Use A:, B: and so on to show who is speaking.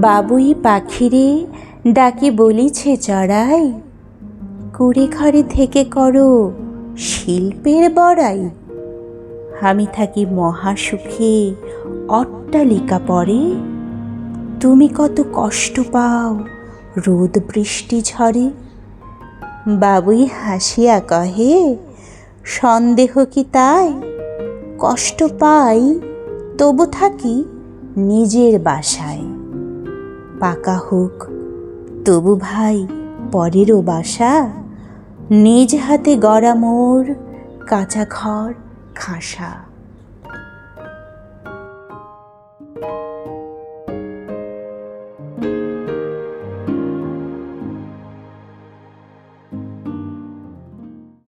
A: বাবুই পাখিরে ডাকি বলিছে চড়াই, কুড়ে ঘরে থেকে করো শিল্পের বড়াই। আমি থাকি মহাসুখে অট্টালিকা পরে, তুমি কত কষ্ট পাও রোদ বৃষ্টি ঝড়ে। বাবুই হাসিয়া কহে, সন্দেহ কি তাই? কষ্ট পাই তবু থাকি নিজের বাসায়। পাকা হোক তবু ভাই পরেরও বাসা, নিজ হাতে গড়া মোর কাঁচা ঘর খাসা।